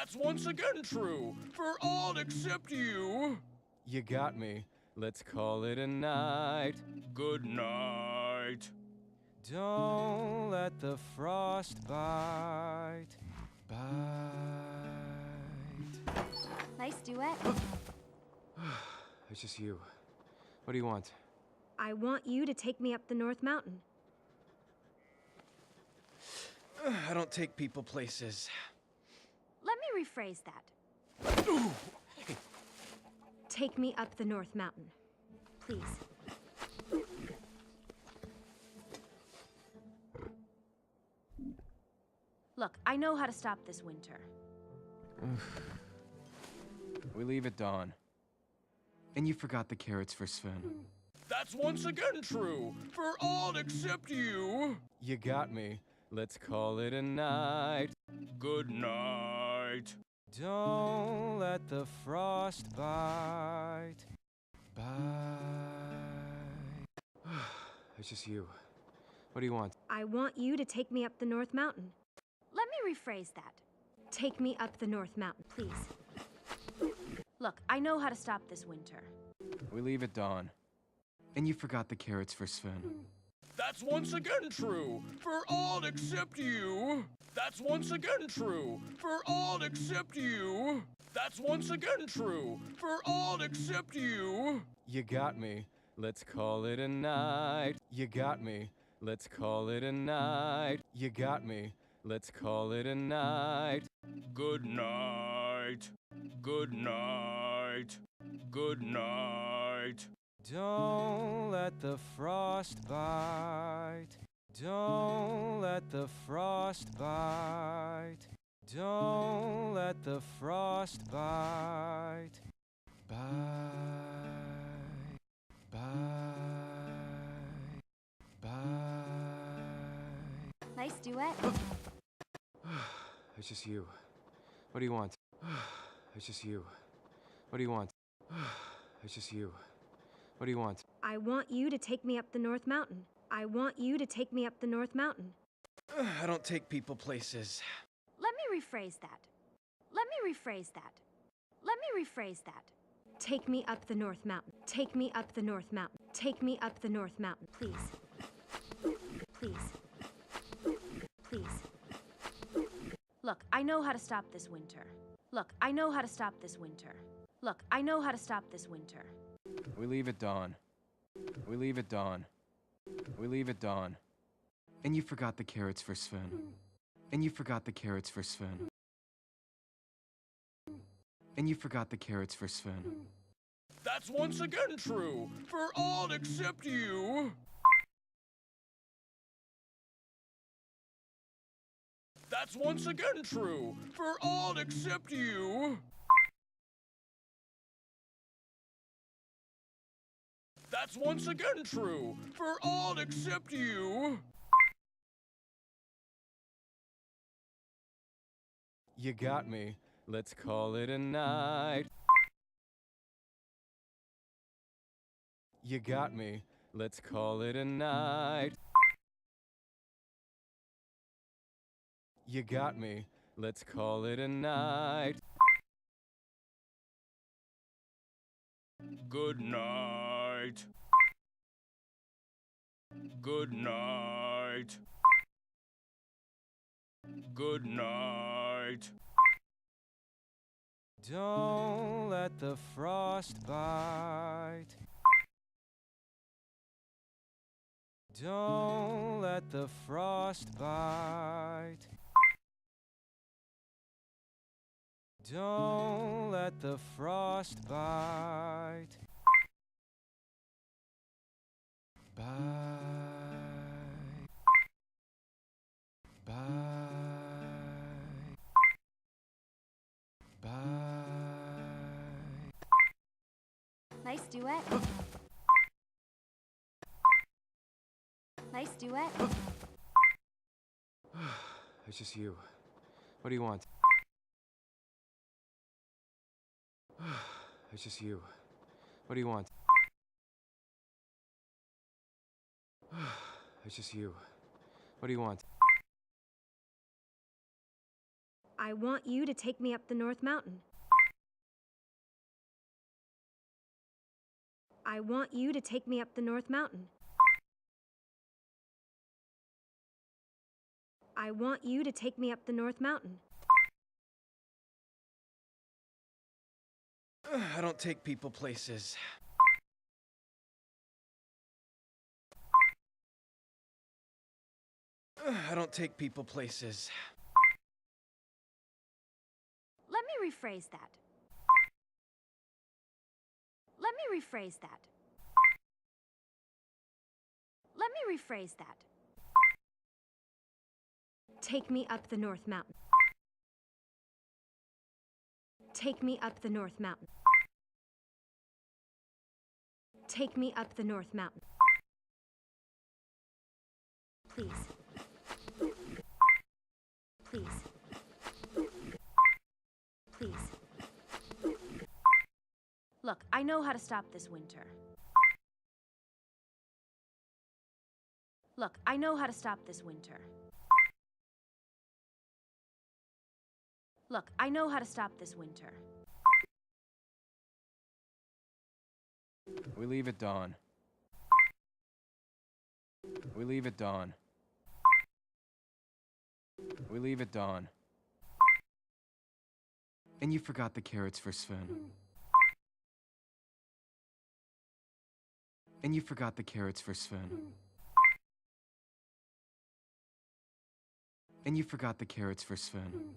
That's once again true, for all except you. You got me. Let's call it a night. Good night. Don't let the frost bite. Nice duet. It's just you. What do you want? I want you to take me up the North Mountain. I don't take people places. Let me rephrase that. Take me up the North Mountain. Please. Look, I know how to stop this winter. We leave at dawn. And you forgot the carrots for Sven. That's once again true, for all except you. You got me. Let's call it a night. Good night. Don't let the frost bite. It's just you. What do you want? I want you to take me up the North Mountain. Let me rephrase that. Take me up the North Mountain, please. Look, I know how to stop this winter. We leave at dawn. And you forgot the carrots for Sven. That's once again true, for all except you. That's once again true, for all except you. That's once again true, for all except you. You got me. Let's call it a night. You got me. Let's call it a night. You got me. Let's call it a night. Good night. Good night. Good night. Don't let the frost bite. Don't let the frost bite. Don't let the frost bite. Nice duet. It's just you. What do you want? It's just you. What do you want? It's just you. What do you want? I want you to take me up the North Mountain. I want you to take me up the North Mountain. I don't take people places. Let me rephrase that. Let me rephrase that. Let me rephrase that. Take me up the North Mountain. Take me up the North Mountain. Take me up the North Mountain, please. Please. Please. Look, I know how to stop this winter. Look, I know how to stop this winter. Look, I know how to stop this winter. We leave at dawn. We leave at dawn. We leave at dawn. And you forgot the carrots for Sven. And you forgot the carrots for Sven. And you forgot the carrots for Sven. That's once again true, for all except you. That's once again true, for all except you. That's once again true, for all except you. You got me. Let's call it a night. You got me. Let's call it a night. You got me. Let's call it a night. Good night. Good night. Good night. Don't let the frost bite. Don't let the frost bite. Don't let the frost bite. Nice duet. Nice duet. It's just you. What do you want? It's just you. What do you want? It's just you. What do you want? I I want you to take me up the North Mountain. I want you to take me up the North Mountain. I want you to take me up the North Mountain. I don't take people places. I don't take people places. Let me rephrase that. Let me rephrase that. Let me rephrase that. Take me up the North Mountain. Take me up the North Mountain. Take me up the North Mountain. Please. Please. Please. Look, I know how to stop this winter. Look, I know how to stop this winter. Look, I know how to stop this winter. We leave at dawn. We leave at dawn. We leave at dawn. And you forgot the carrots for Sven. And you forgot the carrots for Sven. And you forgot the carrots for Sven.